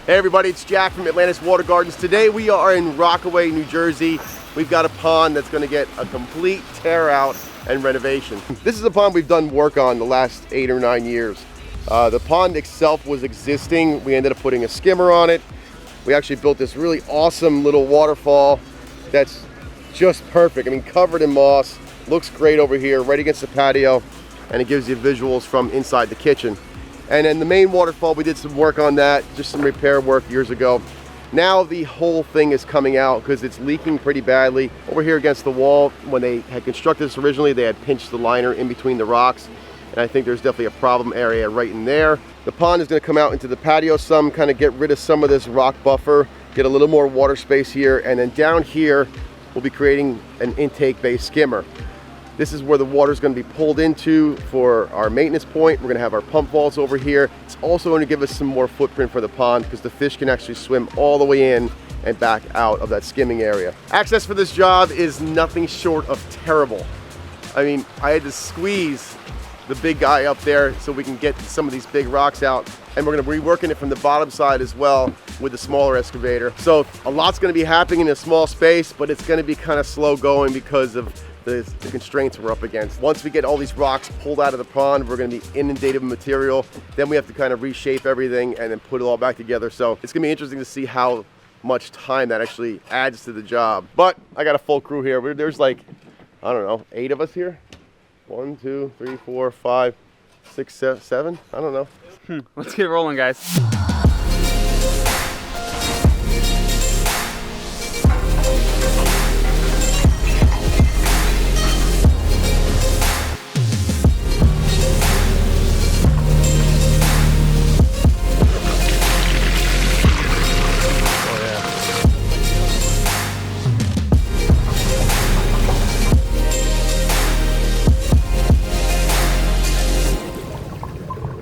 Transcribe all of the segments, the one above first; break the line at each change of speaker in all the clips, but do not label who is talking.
Hey everybody, it's Jack from Atlantis Water Gardens. Today we are in Rockaway, New Jersey. We've got a pond that's going to get a complete tear out and renovation. This is a pond we've done work on the last 8 or 9 years. The pond itself was existing. We ended up putting a skimmer on it. We actually built this really awesome little waterfall that's just perfect. I mean, covered in moss, looks great over here, right against the patio, and it gives you visuals from inside the kitchen. And then the main waterfall, we did some work on that, just some repair work years ago. Now the whole thing is coming out because it's leaking pretty badly. Over here against the wall, when they had constructed this originally, they had pinched the liner in between the rocks. And I think there's definitely a problem area right in there. The pond is going to come out into the patio some, kind of get rid of some of this rock buffer, get a little more water space here. And then down here, we'll be creating an intake-based skimmer. This is where the water is going to be pulled into for our maintenance point. We're going to have our pump vaults over here. It's also going to give us some more footprint for the pond because the fish can actually swim all the way in and back out of that skimming area. Access for this job is nothing short of terrible. I mean, I had to squeeze the big guy up there so we can get some of these big rocks out. And we're going to be reworking it from the bottom side as well with the smaller excavator. So a lot's going to be happening in a small space, but it's going to be kind of slow going because of the constraints we're up against. Once we get all these rocks pulled out of the pond, we're going to be inundated with material. Then we have to kind of reshape everything and then put it all back together. So it's going to be interesting to see how much time that actually adds to the job. But I got a full crew here. There's like, I don't know, 8 of us here. 1, 2, 3, 4, 5, 6, 7. I don't know.
Let's get rolling, guys.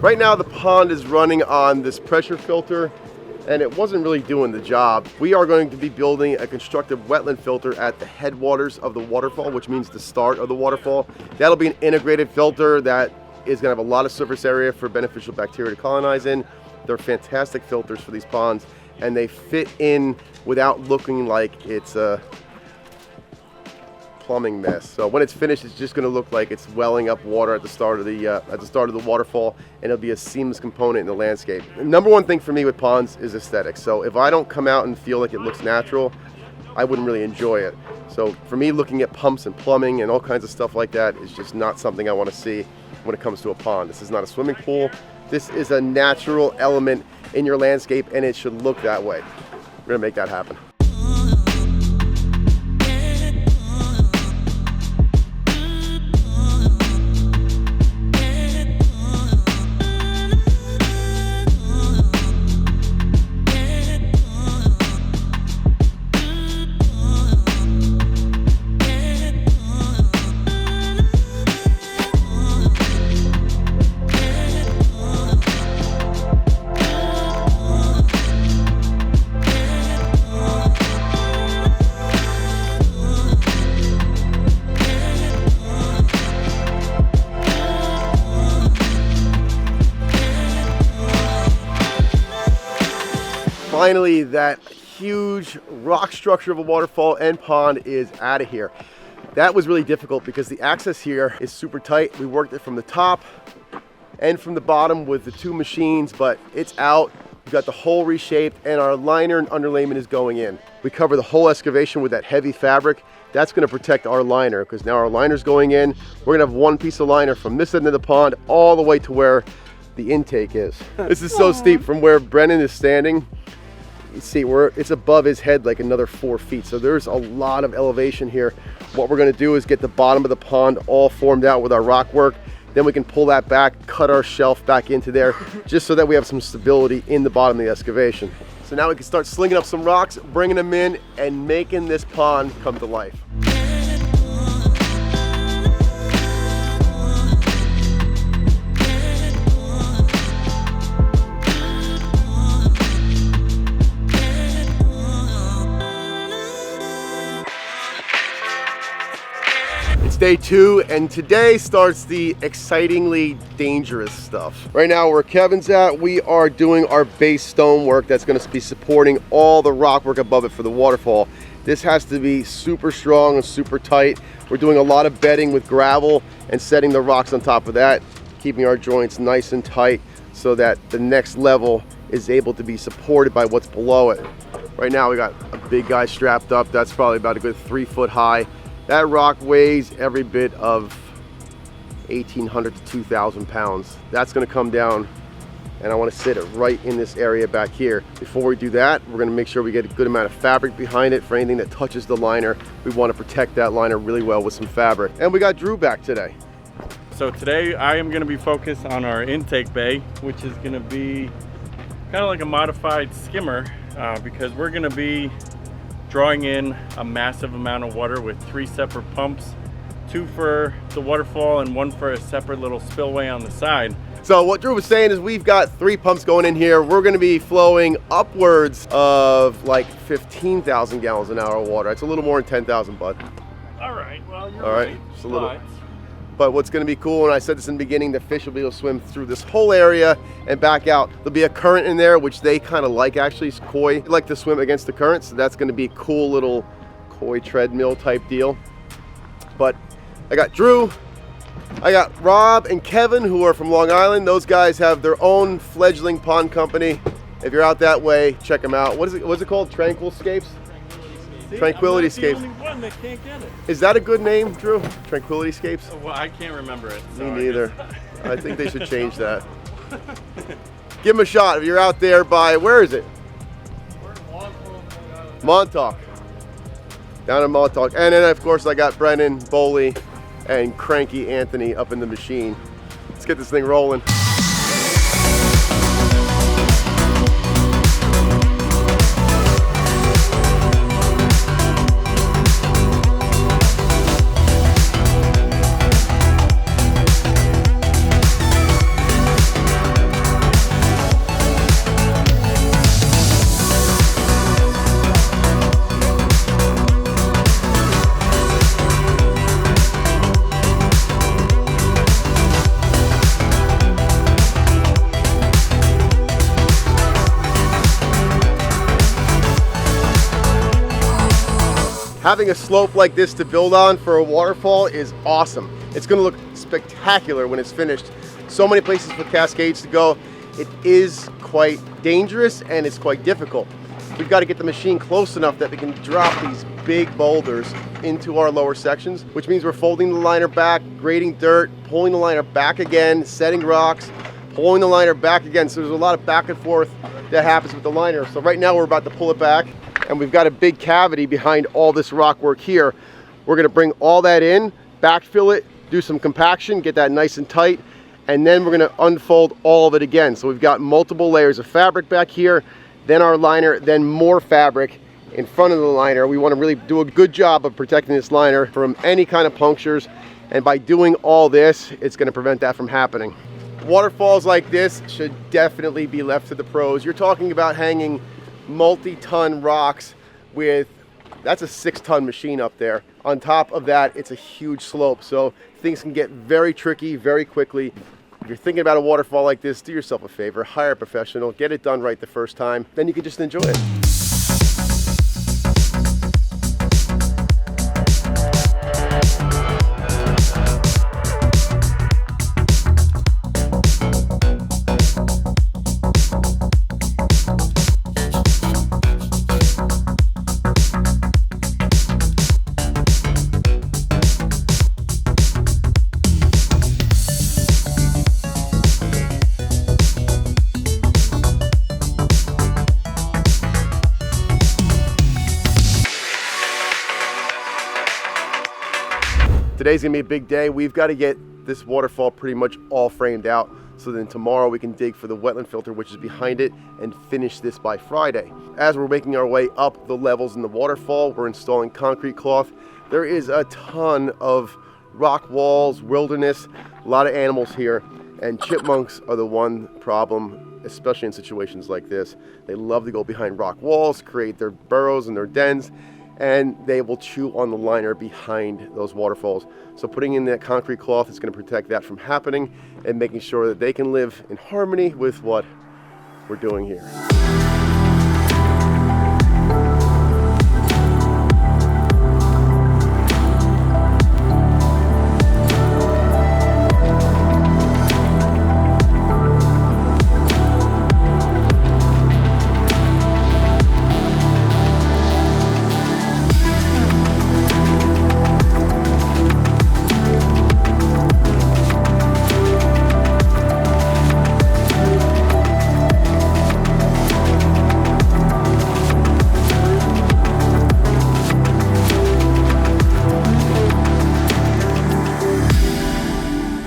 Right now the pond is running on this pressure filter and it wasn't really doing the job. We are going to be building a constructive wetland filter at the headwaters of the waterfall, which means the start of the waterfall. That'll be an integrated filter that is going to have a lot of surface area for beneficial bacteria to colonize in. They're fantastic filters for these ponds and they fit in without looking like it's a plumbing mess. So when it's finished, it's just going to look like it's welling up water at the start of the waterfall, and it'll be a seamless component in the landscape. The number one thing for me with ponds is aesthetics. So if I don't come out and feel like it looks natural, I wouldn't really enjoy it. So for me, looking at pumps and plumbing and all kinds of stuff like that is just not something I want to see when it comes to a pond. This is not a swimming pool. This is a natural element in your landscape, and it should look that way. We're going to make that happen. Finally, that huge rock structure of a waterfall and pond is out of here. That was really difficult because the access here is super tight. We worked it from the top and from the bottom with the 2 machines, but it's out. We've got the hole reshaped and our liner and underlayment is going in. We cover the whole excavation with that heavy fabric. That's going to protect our liner because now our liner's going in. We're going to have one piece of liner from this end of the pond all the way to where the intake is. This is so steep from where Brennan is standing. You see, it's above his head like another 4 feet. So there's a lot of elevation here. What we're going to do is get the bottom of the pond all formed out with our rock work. Then we can pull that back, cut our shelf back into there, just so that we have some stability in the bottom of the excavation. So now we can start slinging up some rocks, bringing them in, and making this pond come to life. day 2, and today starts the excitingly dangerous stuff. Right now where Kevin's at, we are doing our base stonework that's going to be supporting all the rock work above it for the waterfall. This has to be super strong and super tight. We're doing a lot of bedding with gravel and setting the rocks on top of that, keeping our joints nice and tight so that the next level is able to be supported by what's below it. Right now we got a big guy strapped up. That's probably about a good 3 foot high. That rock weighs every bit of 1,800 to 2,000 pounds. That's gonna come down, and I wanna sit it right in this area back here. Before we do that, we're gonna make sure we get a good amount of fabric behind it for anything that touches the liner. We wanna protect that liner really well with some fabric. And we got Drew back today.
So today I am gonna be focused on our intake bay, which is gonna be kind of like a modified skimmer because we're gonna be drawing in a massive amount of water with 3 separate pumps, 2 for the waterfall and 1 for a separate little spillway on the side.
So what Drew was saying is we've got 3 pumps going in here. We're going to be flowing upwards of like 15,000 gallons an hour of water. It's a little more than 10,000, bud.
All right, well, you're
all right.
right.
Just a little. But what's going to be cool, and I said this in the beginning, the fish will be able to swim through this whole area and back out. There'll be a current in there, which they kind of like actually. Koi like to swim against the current, so that's going to be a cool little koi treadmill type deal. But I got Drew, I got Rob and Kevin, who are from Long Island. Those guys have their own fledgling pond company. If you're out that way, check them out. What's it called? Tranquilscapes? Tranquilityscapes.
I'm not the only one that can't get it.
Is that a good name, Drew? Tranquilityscapes?
Well, I can't remember it. So
Me neither. I think they should change that. Give them a shot if you're out there by, where is it?
We're in
Montauk. Down in Montauk. And then of course I got Brennan, Boley, and Cranky Anthony up in the machine. Let's get this thing rolling. Having a slope like this to build on for a waterfall is awesome. It's gonna look spectacular when it's finished. So many places for cascades to go. It is quite dangerous and it's quite difficult. We've got to get the machine close enough that we can drop these big boulders into our lower sections, which means we're folding the liner back, grading dirt, pulling the liner back again, setting rocks, pulling the liner back again. So there's a lot of back and forth that happens with the liner. So right now we're about to pull it back, and we've got a big cavity behind all this rock work here. We're gonna bring all that in, backfill it, do some compaction, get that nice and tight, and then we're gonna unfold all of it again. So we've got multiple layers of fabric back here, then our liner, then more fabric in front of the liner. We wanna really do a good job of protecting this liner from any kind of punctures, and by doing all this, it's gonna prevent that from happening. Waterfalls like this should definitely be left to the pros. You're talking about hanging multi-ton rocks with, that's a 6-ton machine up there. On top of that, it's a huge slope, so things can get very tricky very quickly. If you're thinking about a waterfall like this, do yourself a favor, hire a professional, get it done right the first time, then you can just enjoy it. Today's gonna be a big day. We've got to get this waterfall pretty much all framed out, so then tomorrow we can dig for the wetland filter, which is behind it, and finish this by Friday. As we're making our way up the levels in the waterfall, we're installing concrete cloth. There is a ton of rock walls, wilderness, a lot of animals here, and chipmunks are the one problem, especially in situations like this. They love to go behind rock walls, create their burrows and their dens, and they will chew on the liner behind those waterfalls. So putting in that concrete cloth is going to protect that from happening and making sure that they can live in harmony with what we're doing here.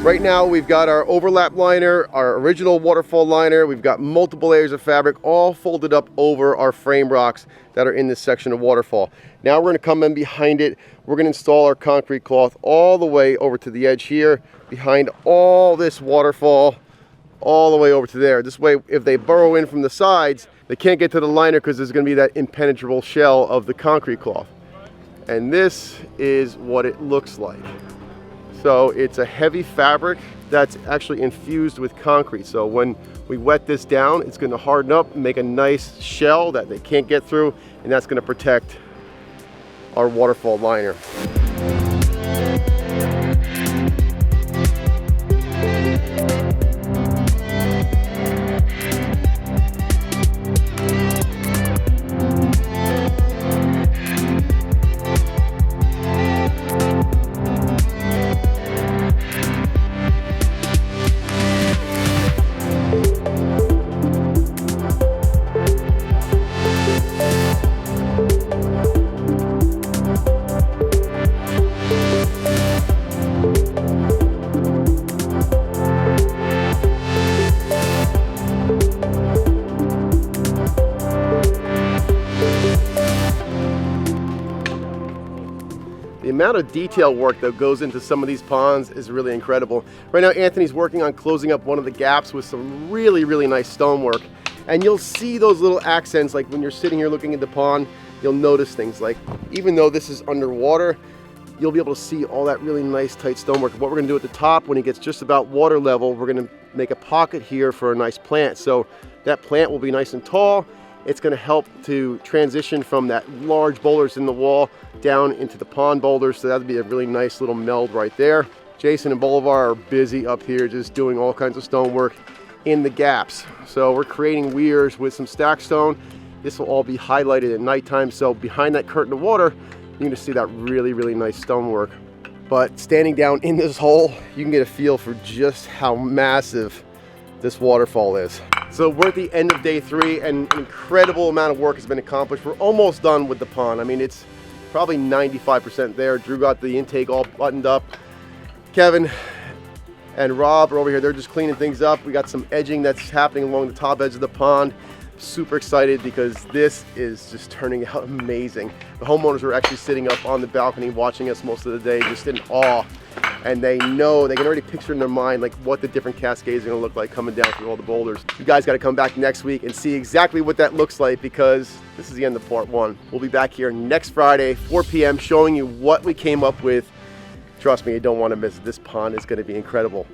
Right now we've got our overlap liner, our original waterfall liner, we've got multiple layers of fabric all folded up over our frame rocks that are in this section of waterfall. Now we're going to come in behind it, we're going to install our concrete cloth all the way over to the edge here, behind all this waterfall, all the way over to there. This way, if they burrow in from the sides, they can't get to the liner because there's going to be that impenetrable shell of the concrete cloth. And this is what it looks like. So it's a heavy fabric that's actually infused with concrete. So when we wet this down, it's going to harden up, make a nice shell that they can't get through, and that's going to protect our waterfall liner. The amount of detail work that goes into some of these ponds is really incredible. Right now, Anthony's working on closing up one of the gaps with some really, really nice stonework. And you'll see those little accents, like when you're sitting here looking at the pond, you'll notice things like, even though this is underwater, you'll be able to see all that really nice tight stonework. What we're gonna do at the top, when it gets just about water level, we're gonna make a pocket here for a nice plant. So that plant will be nice and tall. It's going to help to transition from that large boulders in the wall down into the pond boulders. So that'd be a really nice little meld right there. Jason and Bolivar are busy up here just doing all kinds of stonework in the gaps. So we're creating weirs with some stack stone. This will all be highlighted at nighttime. So behind that curtain of water, you're going to see that really, really nice stonework. But standing down in this hole, you can get a feel for just how massive this waterfall is. So we're at the end of day 3 and an incredible amount of work has been accomplished. We're almost done with the pond. I mean, it's probably 95% there. Drew got the intake all buttoned up. Kevin and Rob are over here. They're just cleaning things up. We got some edging that's happening along the top edge of the pond. Super excited because this is just turning out amazing. The homeowners are actually sitting up on the balcony watching us most of the day, just in awe. And they know, they can already picture in their mind like what the different cascades are gonna look like coming down through all the boulders. You guys gotta come back next week and see exactly what that looks like, because this is the end of part 1. We'll be back here next Friday, 4 p.m. showing you what we came up with. Trust me, you don't wanna miss it. This pond is gonna be incredible.